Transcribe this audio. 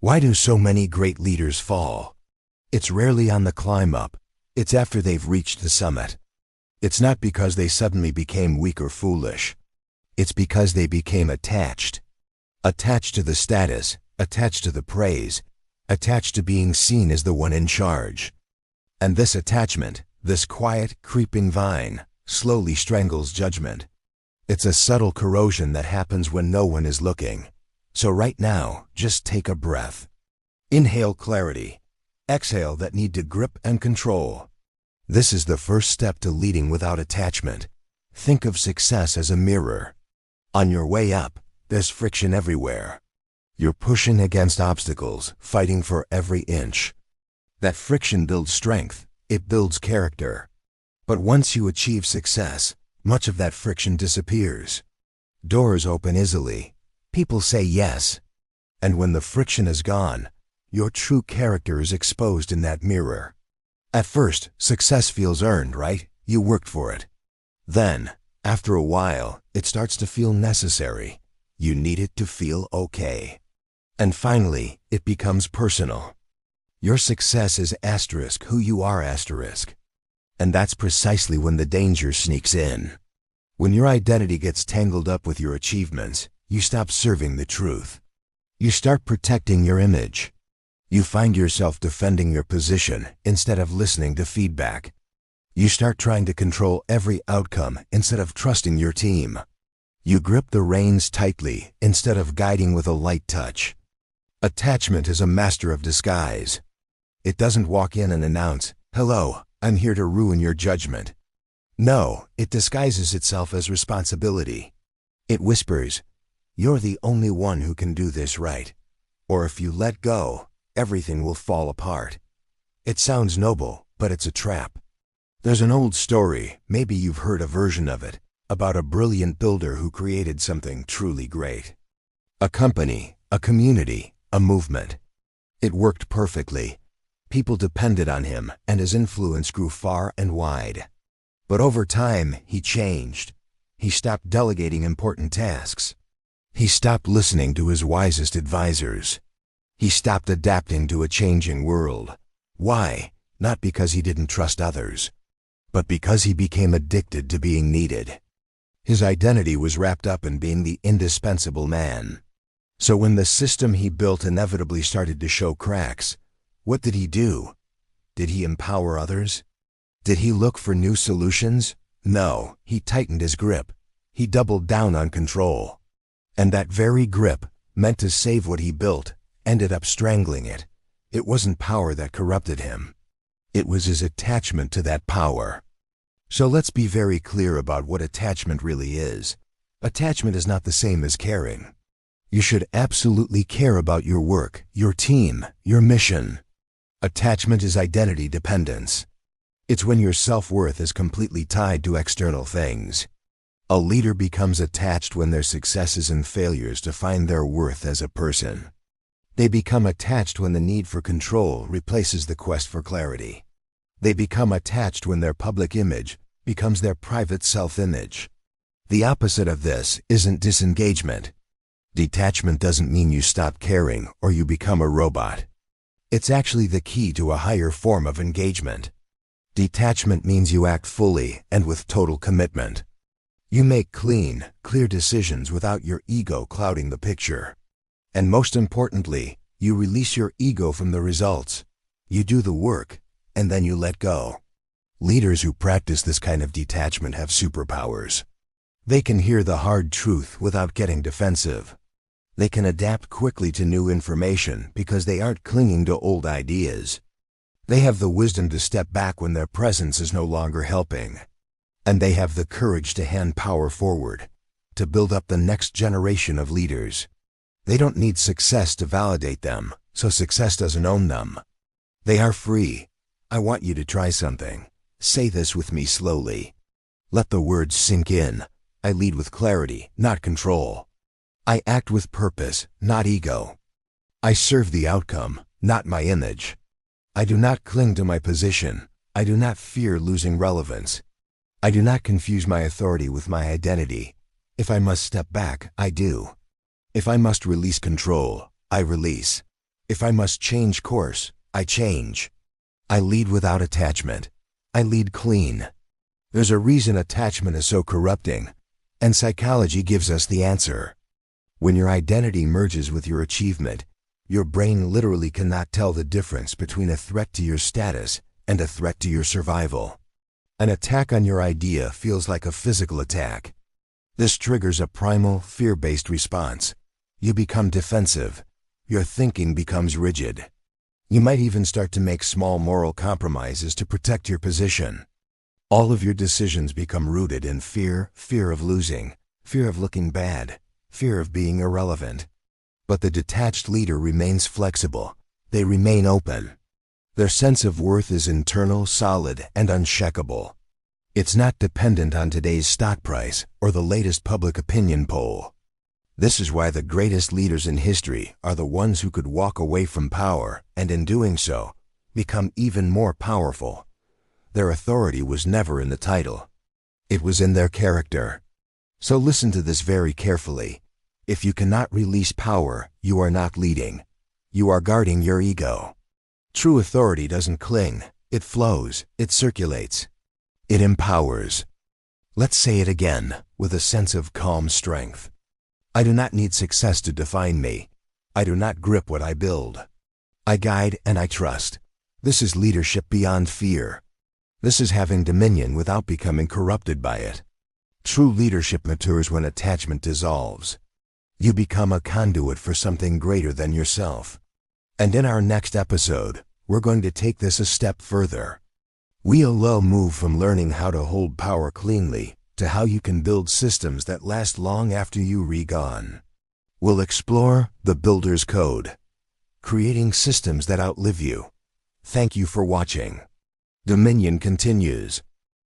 Why do so many great leaders fall? It's rarely on the climb up. It's after they've reached the summit. It's not because they suddenly became weak or foolish. It's because they became attached. Attached to the status, attached to the praise, attached to being seen as the one in charge. And this attachment, this quiet, creeping vine, slowly strangles judgment. It's a subtle corrosion that happens when no one is looking. So right now, just take a breath. Inhale clarity. Exhale that need to grip and control. This is the first step to leading without attachment. Think of success as a mirror. On your way up, there's friction everywhere. You're pushing against obstacles, fighting for every inch. That friction builds strength, it builds character. But once you achieve success, much of that friction disappears. Doors open easily. People say yes. And when the friction is gone, your true character is exposed in that mirror. At first, success feels earned, right? You worked for it. Then, after a while, it starts to feel necessary. You need it to feel okay. And finally, it becomes personal. Your success is asterisk who you are asterisk. And that's precisely when the danger sneaks in. When your identity gets tangled up with your achievements, you stop serving the truth. You start protecting your image. You find yourself defending your position instead of listening to feedback. You start trying to control every outcome instead of trusting your team. You grip the reins tightly instead of guiding with a light touch. Attachment is a master of disguise. It doesn't walk in and announce, "Hello, I'm here to ruin your judgment." No, it disguises itself as responsibility. It whispers, "You're the only one who can do this right. Or if you let go, everything will fall apart." It sounds noble, but it's a trap. There's an old story, maybe you've heard a version of it, about a brilliant builder who created something truly great. A company, a community, a movement. It worked perfectly. People depended on him, and his influence grew far and wide. But over time, he changed. He stopped delegating important tasks. He stopped listening to his wisest advisors. He stopped adapting to a changing world. Why? Not because he didn't trust others, but because he became addicted to being needed. His identity was wrapped up in being the indispensable man. So when the system he built inevitably started to show cracks, what did he do? Did he empower others? Did he look for new solutions? No, he tightened his grip. He doubled down on control. And that very grip, meant to save what he built, ended up strangling it. It wasn't power that corrupted him. It was his attachment to that power. So let's be very clear about what attachment really is. Attachment is not the same as caring. You should absolutely care about your work, your team, your mission. Attachment is identity dependence. It's when your self-worth is completely tied to external things. A leader becomes attached when their successes and failures define their worth as a person. They become attached when the need for control replaces the quest for clarity. They become attached when their public image becomes their private self-image. The opposite of this isn't disengagement. Detachment doesn't mean you stop caring or you become a robot. It's actually the key to a higher form of engagement. Detachment means you act fully and with total commitment. You make clean, clear decisions without your ego clouding the picture. And most importantly, you release your ego from the results. You do the work, and then you let go. Leaders who practice this kind of detachment have superpowers. They can hear the hard truth without getting defensive. They can adapt quickly to new information because they aren't clinging to old ideas. They have the wisdom to step back when their presence is no longer helping. And they have the courage to hand power forward, to build up the next generation of leaders. They don't need success to validate them, so success doesn't own them. They are free. I want you to try something. Say this with me slowly. Let the words sink in. I lead with clarity, not control. I act with purpose, not ego. I serve the outcome, not my image. I do not cling to my position. I do not fear losing relevance. I do not confuse my authority with my identity. If I must step back, I do. If I must release control, I release. If I must change course, I change. I lead without attachment. I lead clean. There's a reason attachment is so corrupting, and psychology gives us the answer. When your identity merges with your achievement, your brain literally cannot tell the difference between a threat to your status and a threat to your survival. An attack on your idea feels like a physical attack. This triggers a primal, fear-based response. You become defensive. Your thinking becomes rigid. You might even start to make small moral compromises to protect your position. All of your decisions become rooted in fear, fear of losing, fear of looking bad, fear of being irrelevant. But the detached leader remains flexible. They remain open. Their sense of worth is internal, solid, and unshakable. It's not dependent on today's stock price or the latest public opinion poll. This is why the greatest leaders in history are the ones who could walk away from power and, in doing so, become even more powerful. Their authority was never in the title. It was in their character. So listen to this very carefully. If you cannot release power, you are not leading. You are guarding your ego. True authority doesn't cling. It flows. It circulates. It empowers. Let's say it again, with a sense of calm strength. I do not need success to define me. I do not grip what I build. I guide and I trust. This is leadership beyond fear. This is having dominion without becoming corrupted by it. True leadership matures when attachment dissolves. You become a conduit for something greater than yourself. And in our next episode, we're going to take this a step further. We'll move from learning how to hold power cleanly to how you can build systems that last long after you're gone. We'll explore the Builder's Code, creating systems that outlive you. Thank you for watching. Dominion continues.